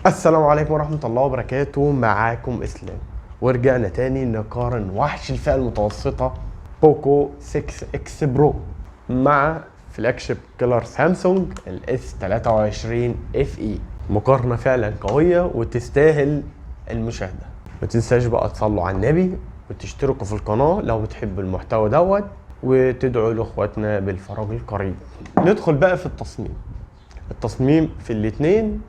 السلام عليكم ورحمة الله وبركاته. معاكم اسلام، ورجعنا تاني نقارن وحش الفئة المتوسطة بوكو 6 اكس برو مع فلاج شيب كيلر سامسونج الاس 23 اف اي. مقارنة فعلا قوية وتستاهل المشاهدة. ما تنساش بقى تصلوا على النبي وتشتركوا في القناة لو بتحبوا المحتوى دوت، وتدعوا لاخواتنا بالفرج القريب. ندخل بقى في التصميم في الاتنين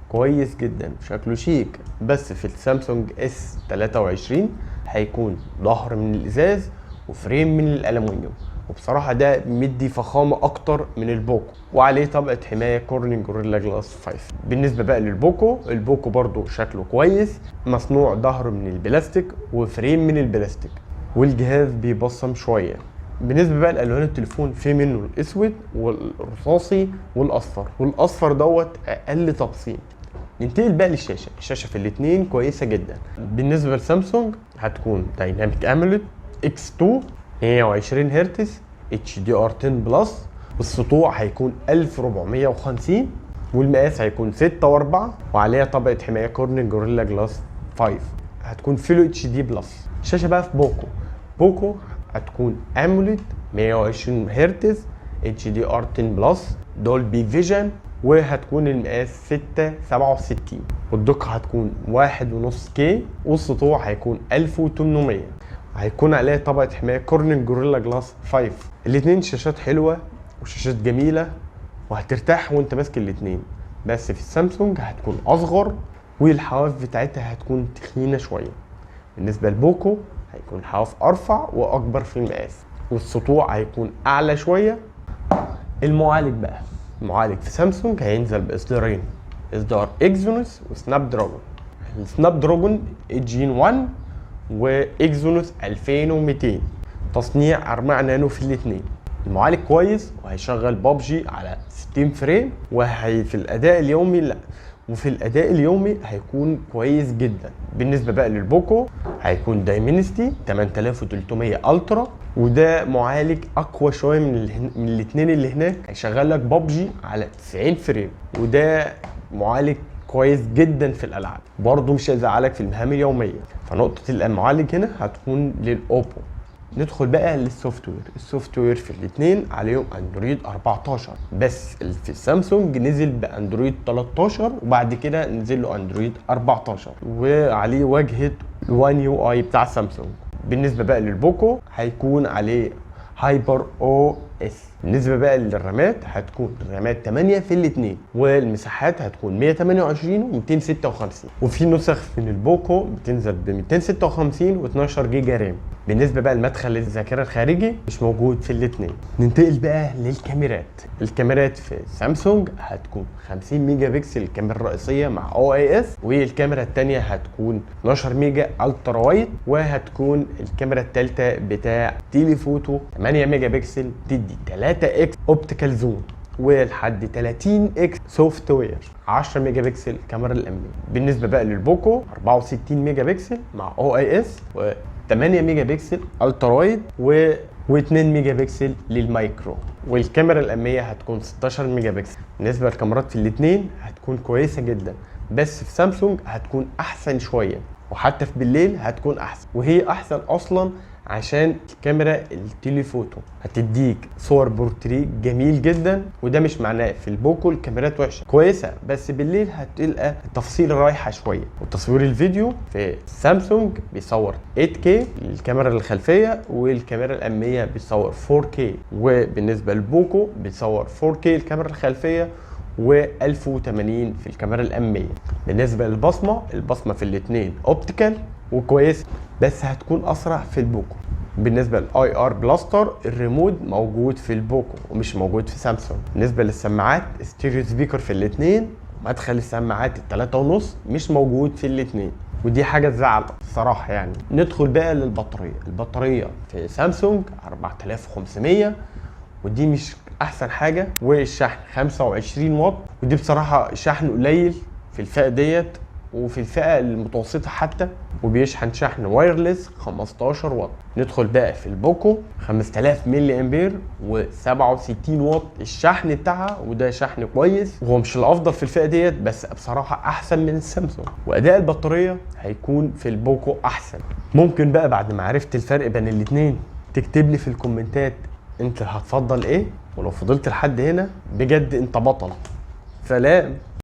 كويس جدا، شكله شيك. بس في السامسونج اس 23 هيكون ظهر من الازاز وفريم من الالومنيوم، وبصراحه ده مدي فخامه اكتر من البوكو، وعليه طبقه حمايه كورنينج جوريلا جلاس 5. بالنسبه بقى للبوكو، البوكو برضو شكله كويس، مصنوع ظهر من البلاستيك وفريم من البلاستيك، والجهاز بيبصم شويه. بالنسبه بقى لالوان التليفون، في منه الاسود والرصاصي والاصفر دوت اقل تبسيط. ننتقل بقى للشاشه. الشاشه في الاثنين كويسه جدا. بالنسبه لسامسونج هتكون دايناميك اموليد اكس 2 120 هرتز اتش دي ار 10 بلس، والسطوع هيكون 1450، والمقاس هيكون 6 و4، وعليها طبقه حمايه كورنينج جوريلا جلاس 5. هتكون فيلو اتش دي بلس. الشاشه بقى في بوكو هتكون اموليد 120 هرتز اتش دي ار 10 بلس دولبي فيجن، وهتكون المقاس 667، والدقة هتكون 1.5 كي، والسطوع هيكون 1800. هيكون عليها طبقة حماية كورنينج جوريلا جلاس 5. الاتنين شاشات حلوة وشاشات جميلة، وهترتاح وانت ماسك الاتنين. بس في السامسونج هتكون اصغر، والحواف بتاعتها هتكون تخينة شوية. بالنسبة لبوكو هيكون الحواف ارفع واكبر في المقاس، والسطوع هيكون اعلى شوية. المعالج في سامسونج هينزل باصدارين، اصدار اكزينوس وسناب دراجون. السناب دراجون جين 1 واكزينوس 2200، تصنيع 4 نانو في الاثنين. المعالج كويس وهيشغل بابجي على 60 فريم، وفي الاداء اليومي هيكون كويس جدا. بالنسبه بقى للبوكو هيكون دايمنستي 8300 الترا، وده معالج اقوى شويه من الاثنين اللي هناك، هيشغل لك بابجي على 90 فريم، وده معالج كويس جدا في الالعاب، برضه مش هيزعلك في المهام اليوميه. فنقطه المعالج هنا هتكون للاوبو. ندخل بقى السوفت وير في الاثنين عليهم اندرويد 14، بس في السامسونج نزل باندرويد 13، وبعد كده نزل له اندرويد 14، وعليه واجهه الوان يو اي بتاع سامسونج. بالنسبه بقى للبوكو هيكون عليه هايبر او اس. بالنسبه بقى للرامات هتكون الرامات 8 في الاثنين، والمساحات هتكون 128 و256، وفي نسخ من البوكو بتنزل ب 256 و12 جيجا رام. بالنسبه بقى لمدخل الذاكره الخارجي مش موجود في الاثنين. ننتقل بقى الكاميرات في سامسونج هتكون 50 ميجا بكسل الكاميرا الرئيسيه مع او اي اس، والكاميرا الثانيه هتكون 12 ميجا الترا وايد، وهتكون الكاميرا الثالثه بتاع تيليفوتو 8 ميجا بكسل تدي 3 اكس اوبتيكال زوم، ولحد 30 اكس سوفت وير 10 ميجا بكسل الكاميرا الاماميه. بالنسبه بقى للبوكو 64 ميجا بكسل مع او اي اس، و8 ميجا بكسل الترا وايد، و2 ميجا بكسل للمايكرو، والكاميرا الاماميه هتكون 16 ميجا بكسل. بالنسبه للكاميرات في الاثنين هتكون كويسه جدا، بس في سامسونج هتكون احسن شويه، وحتى في بالليل هتكون احسن، وهي احسن اصلا عشان الكاميرا التليفوتو هتديك صور بورتريه جميل جدا. وده مش معناه في البوكو الكاميرات وحشه، كويسه، بس بالليل هتلقى التفصيل رايحه شويه. وتصوير الفيديو في سامسونج بيصور 8K الكاميرا الخلفيه، والكاميرا الاماميه بيصور 4K، وبالنسبه للبوكو بيصور 4K الكاميرا الخلفيه و1080 في الكاميرا الاماميه. بالنسبه البصمه في الاثنين اوبتيكال وكويس، بس هتكون اسرع في البوكو. بالنسبه للاي ار بلاستر الريموت موجود في البوكو ومش موجود في سامسونج. بالنسبه للسماعات ستيريو سبيكر في الاثنين، مدخل السماعات 3.5 مش موجود في الاثنين، ودي حاجه تزعل الصراحه يعني. ندخل بقى البطاريه في سامسونج 4500، ودي مش احسن حاجه، والشحن 25 واط، ودي بصراحه شحن قليل في الفئه ديت، وفي الفئة المتوسطة حتى، وبيشحن شحن وايرلس 15 واط. ندخل بقى في البوكو 5000 ملي امبير و67 واط الشحن بتاعها، وده شحن كويس، وهو مش الافضل في الفئة ديت بس بصراحة احسن من السامسونج. واداء البطارية هيكون في البوكو احسن. ممكن بقى بعد ما عرفت الفرق بين الاتنين تكتب لي في الكومنتات انت هتفضل ايه، ولو فضلت لحد هنا بجد انت بطل. سلام.